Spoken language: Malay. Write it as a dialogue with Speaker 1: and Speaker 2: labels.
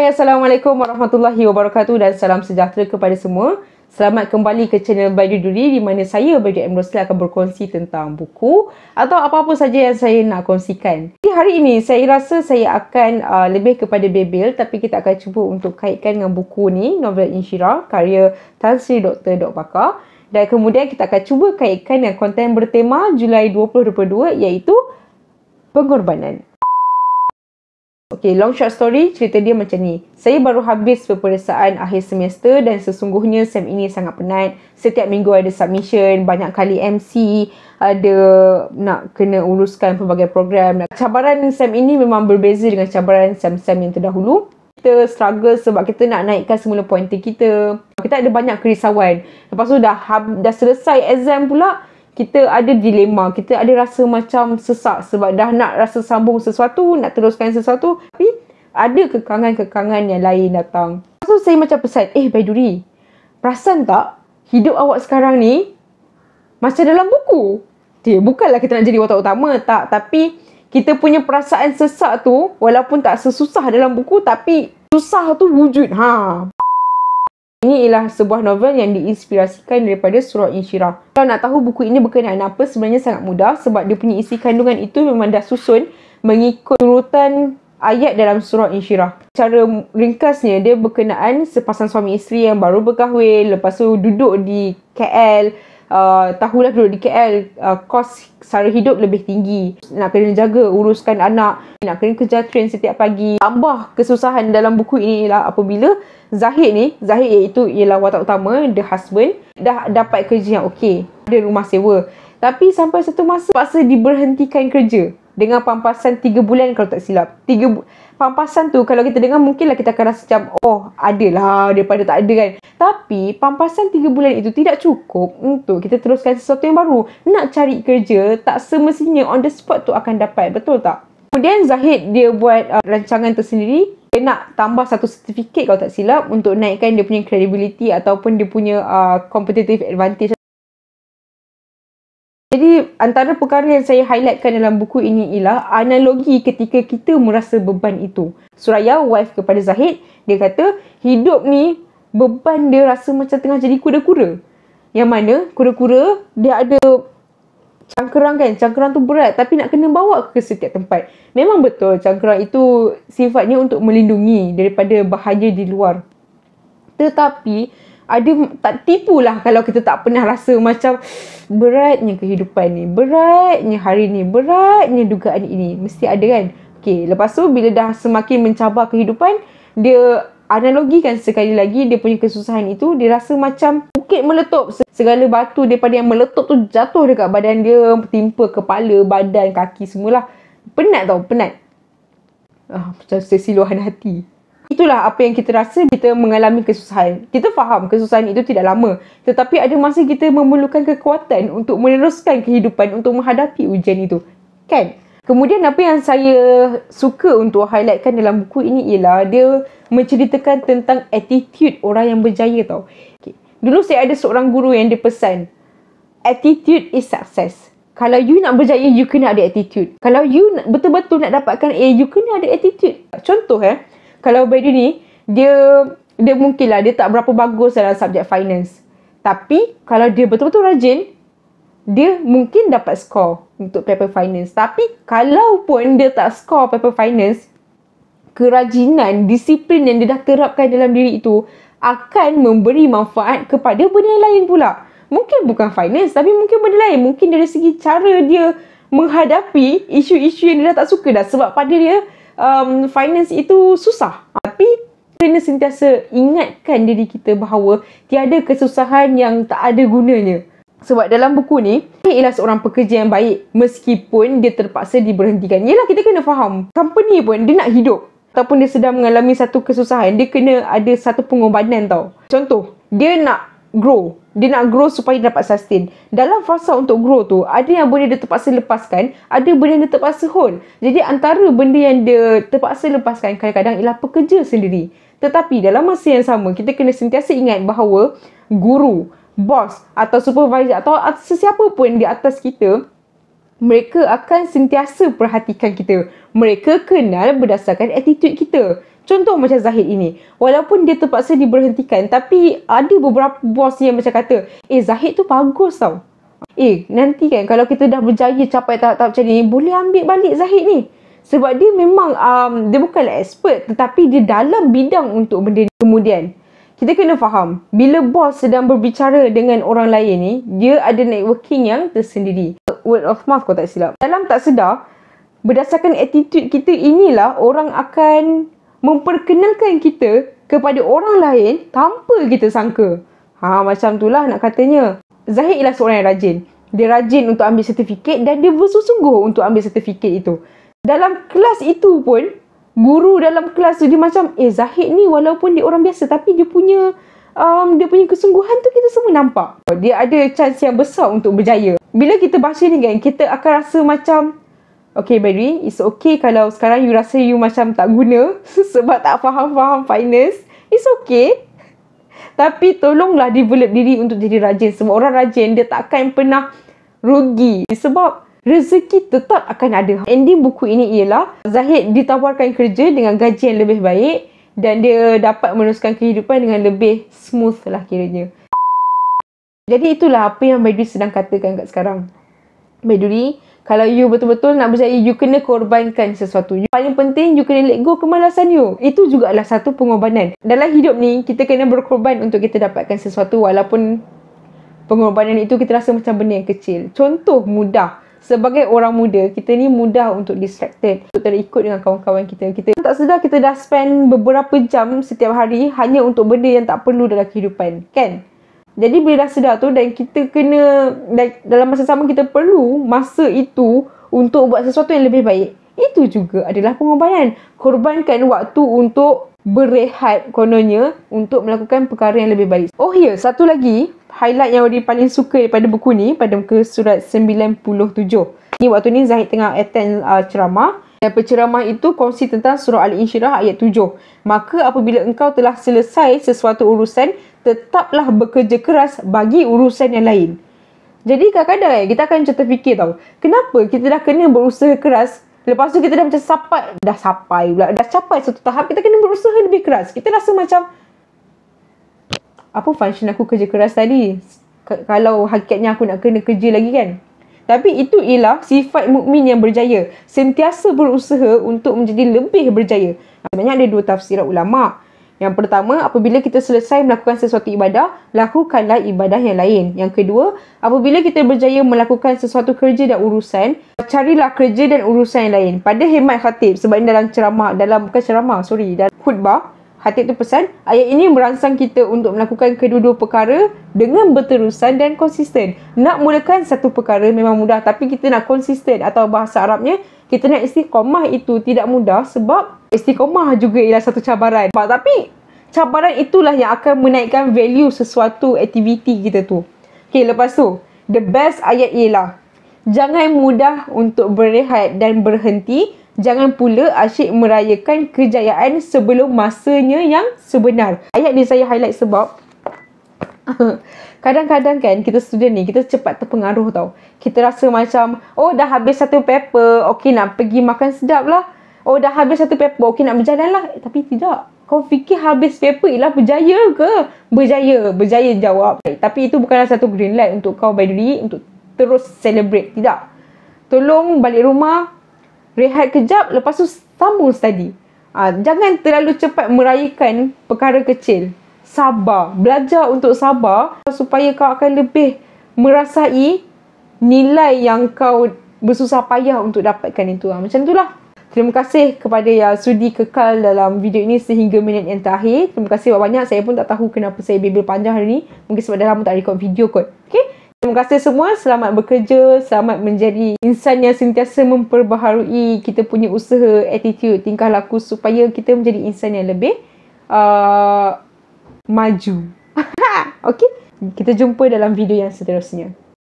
Speaker 1: Hai, Assalamualaikum warahmatullahi wabarakatuh dan salam sejahtera kepada semua. Selamat kembali ke channel Baidu Duri di mana saya, Baidu M. Rosli, akan berkongsi tentang buku atau apa-apa saja yang saya nak kongsikan. Di hari ini, saya rasa saya akan lebih kepada bebel, tapi kita akan cuba untuk kaitkan dengan buku ni, novel Insyirah, karya Tan Sri Dr. Dok Bakar. Dan kemudian kita akan cuba kaitkan dengan konten bertema Julai 2022 iaitu pengorbanan. Okey, long short story, cerita dia macam ni. Saya baru habis peperiksaan akhir semester dan sesungguhnya SEM ini sangat penat. Setiap minggu ada submission, banyak kali MC, ada nak kena uruskan pelbagai program. Cabaran SEM ini memang berbeza dengan cabaran SEM-SEM yang terdahulu. Kita struggle sebab kita nak naikkan semula pointer kita. Kita ada banyak kerisauan. Lepas tu dah selesai exam pula, kita ada dilema, kita ada rasa macam sesak sebab dah nak rasa sambung sesuatu, nak teruskan sesuatu, tapi ada kekangan-kekangan yang lain datang. Lepas tu saya macam pesan, Baiduri, perasan tak hidup awak sekarang ni macam dalam buku? Bukanlah kita nak jadi watak utama, tak. Tapi kita punya perasaan sesak tu, walaupun tak sesusah dalam buku, tapi susah tu wujud. Ini ialah sebuah novel yang diinspirasikan daripada surah Insyirah. Kalau nak tahu buku ini berkenaan apa, sebenarnya sangat mudah sebab dia punya isi kandungan itu memang dah susun mengikut urutan ayat dalam surah Insyirah. Cara ringkasnya, dia berkenaan sepasang suami isteri yang baru berkahwin, lepas tu duduk di KL. Tahulah duduk di KL, kos sara hidup lebih tinggi. Nak kena jaga, uruskan anak, nak kena kerja train setiap pagi. Tambah kesusahan dalam buku ini ialah apabila Zahid ialah watak utama, the husband, dah dapat kerja yang okey, ada rumah sewa. Tapi sampai satu masa paksa diberhentikan kerja dengan pampasan 3 bulan kalau tak silap. Pampasan tu kalau kita dengar mungkinlah kita akan rasa macam adalah daripada tak ada kan. Tapi pampasan 3 bulan itu tidak cukup untuk kita teruskan sesuatu yang baru. Nak cari kerja tak semestinya on the spot tu akan dapat, betul tak? Kemudian Zahid dia buat rancangan tersendiri. Dia nak tambah satu sertifikat kalau tak silap untuk naikkan dia punya credibility ataupun dia punya competitive advantage. Jadi antara perkara yang saya highlightkan dalam buku ini ialah analogi ketika kita merasa beban itu. Suraya, wife kepada Zahid, dia kata hidup ni beban dia rasa macam tengah jadi kuda-kuda. Yang mana kuda-kuda dia ada cangkerang kan, cangkerang tu berat tapi nak kena bawa ke setiap tempat. Memang betul cangkerang itu sifatnya untuk melindungi daripada bahaya di luar. Tetapi tak tipulah kalau kita tak pernah rasa macam beratnya kehidupan ni, beratnya hari ni, beratnya dugaan ini. Mesti ada kan? Okey, lepas tu bila dah semakin mencabar kehidupan, dia analogikan sekali lagi dia punya kesusahan itu, dia rasa macam bukit meletup. Segala batu daripada yang meletup tu jatuh dekat badan dia, timpa kepala, badan, kaki semualah. Penat tau, penat. Macam sesiluhan hati. Itulah apa yang kita rasa kita mengalami kesusahan. Kita faham kesusahan itu tidak lama. Tetapi ada masa kita memerlukan kekuatan untuk meneruskan kehidupan, untuk menghadapi ujian itu. Kan? Kemudian apa yang saya suka untuk highlightkan dalam buku ini ialah dia menceritakan tentang attitude orang yang berjaya tau. Okay. Dulu saya ada seorang guru yang dia pesan, attitude is success. Kalau you nak berjaya, you kena ada attitude. Kalau you betul-betul nak dapatkan A, you kena ada attitude. Contoh kalau Baidu ni, dia mungkinlah dia tak berapa bagus dalam subjek finance. Tapi kalau dia betul-betul rajin, dia mungkin dapat skor untuk paper finance. Tapi kalau pun dia tak skor paper finance, kerajinan, disiplin yang dia dah terapkan dalam diri itu akan memberi manfaat kepada benda yang lain pula. Mungkin bukan finance, tapi mungkin benda lain. Mungkin dari segi cara dia menghadapi isu-isu yang dia dah tak suka dah. Sebab pada dia, finance itu susah. Tapi kena sentiasa ingatkan diri kita bahawa tiada kesusahan yang tak ada gunanya. Sebab dalam buku ni, dia ialah seorang pekerja yang baik meskipun dia terpaksa diberhentikan. Yelah, kita kena faham, company pun dia nak hidup ataupun dia sedang mengalami satu kesusahan, dia kena ada satu pengorbanan tau. Contoh, dia nak grow supaya dapat sustain. Dalam fasa untuk grow tu, ada yang boleh dia terpaksa lepaskan, ada benda yang dia terpaksa hold. Jadi antara benda yang dia terpaksa lepaskan kadang-kadang ialah pekerja sendiri. Tetapi dalam masa yang sama, kita kena sentiasa ingat bahawa guru, bos atau supervisor atau sesiapa pun di atas kita, mereka akan sentiasa perhatikan kita. Mereka kenal berdasarkan attitude kita. Contoh macam Zahid ini. Walaupun dia terpaksa diberhentikan, tapi ada beberapa bos yang macam kata, Zahid tu bagus tau. Nanti kan kalau kita dah berjaya capai tahap-tahap macam ni, boleh ambil balik Zahid ni. Sebab dia memang, dia bukanlah expert, tetapi dia dalam bidang untuk benda ni. Kemudian, kita kena faham, bila bos sedang berbicara dengan orang lain ni, dia ada networking yang tersendiri. Word of mouth, kau tak silap. Dalam tak sedar, berdasarkan attitude kita inilah orang akan memperkenalkan kita kepada orang lain tanpa kita sangka. Macam itulah nak katanya. Zahid ialah seorang yang rajin. Dia rajin untuk ambil sertifikat dan dia bersungguh-sungguh untuk ambil sertifikat itu. Dalam kelas itu pun, guru dalam kelas tu dia macam, Zahid ni walaupun dia orang biasa tapi dia punya kesungguhan tu kita semua nampak. Dia ada chance yang besar untuk berjaya. Bila kita baca ni kan, kita akan rasa macam, okay Barry, it's okay kalau sekarang you rasa you macam tak guna sebab tak faham-faham finance. It's okay. Tapi tolonglah develop diri untuk jadi rajin. Sebab orang rajin, dia takkan pernah rugi. Sebab rezeki tetap akan ada. Ending buku ini ialah Zahid ditawarkan kerja dengan gaji yang lebih baik dan dia dapat meneruskan kehidupan dengan lebih smooth lah kiranya. Jadi itulah apa yang Maiduri sedang katakan kat sekarang. Maiduri, kalau you betul-betul nak berjaya, you kena korbankan sesuatu. Paling penting, you kena let go kemalasan you. Itu juga adalah satu pengorbanan. Dalam hidup ni, kita kena berkorban untuk kita dapatkan sesuatu walaupun pengorbanan itu kita rasa macam benda yang kecil. Contoh mudah. Sebagai orang muda, kita ni mudah untuk distracted, untuk terikut dengan kawan-kawan kita. Kita tak sedar kita dah spend beberapa jam setiap hari hanya untuk benda yang tak perlu dalam kehidupan. Kan? Jadi bila dah sedar tu dan kita kena, dalam masa sama kita perlu masa itu untuk buat sesuatu yang lebih baik. Itu juga adalah pengorbanan. Korbankan waktu untuk berehat kononnya untuk melakukan perkara yang lebih baik. Oh ya, satu lagi highlight yang Odi paling suka daripada buku ni pada muka surat 97. Ni waktu ni Zahid tengah attend ceramah. Dan penceramah itu kongsi tentang surah Al-Insyirah ayat 7. Maka apabila engkau telah selesai sesuatu urusan, tetaplah bekerja keras bagi urusan yang lain. Jadi kadang-kadang kita akan macam terfikir tau, kenapa kita dah kena berusaha keras, lepas tu kita dah macam dah capai satu tahap, kita kena berusaha lebih keras. Kita rasa macam, apa function aku kerja keras tadi? Kalau hakikatnya aku nak kena kerja lagi kan? Tapi itu ialah sifat mukmin yang berjaya. Sentiasa berusaha untuk menjadi lebih berjaya. Sebenarnya ada dua tafsiran ulama'. Yang pertama, apabila kita selesai melakukan sesuatu ibadah, lakukanlah ibadah yang lain. Yang kedua, apabila kita berjaya melakukan sesuatu kerja dan urusan, carilah kerja dan urusan yang lain. Pada khidmat khatib, sebab ini dalam dalam khutbah, khatib tu pesan, ayat ini merangsang kita untuk melakukan kedua-dua perkara dengan berterusan dan konsisten. Nak mulakan satu perkara memang mudah, tapi kita nak konsisten atau bahasa Arabnya, kita nak istiqamah itu tidak mudah sebab istiqamah juga ialah satu cabaran. Tapi cabaran itulah yang akan menaikkan value sesuatu aktiviti kita tu. Okay, lepas tu, the best ayat ialah, jangan mudah untuk berehat dan berhenti. Jangan pula asyik merayakan kejayaan sebelum masanya yang sebenar. Ayat ni saya highlight sebab kadang-kadang kan kita student ni, kita cepat terpengaruh tau. Kita rasa macam, dah habis satu paper, okay nak pergi makan sedap lah. Dah habis satu paper, okay nak berjalan lah. Tapi tidak. Kau fikir habis paper ialah berjaya ke? Berjaya jawab. Tapi itu bukanlah satu green light untuk kau Baiduri untuk terus celebrate. Tidak. Tolong balik rumah, rehat kejap, lepas tu sambung study. Jangan terlalu cepat merayakan perkara kecil. Sabar. Belajar untuk sabar supaya kau akan lebih merasai nilai yang kau bersusah payah untuk dapatkan itu. Macam itulah. Terima kasih kepada yang sudi kekal dalam video ini sehingga minit yang terakhir. Terima kasih banyak. Saya pun tak tahu kenapa saya bebel panjang hari ni. Mungkin sebab dah lama tak record video kot. Okay? Terima kasih semua. Selamat bekerja. Selamat menjadi insan yang sentiasa memperbaharui kita punya usaha, attitude, tingkah laku supaya kita menjadi insan yang lebih maju. Okay? Kita jumpa dalam video yang seterusnya.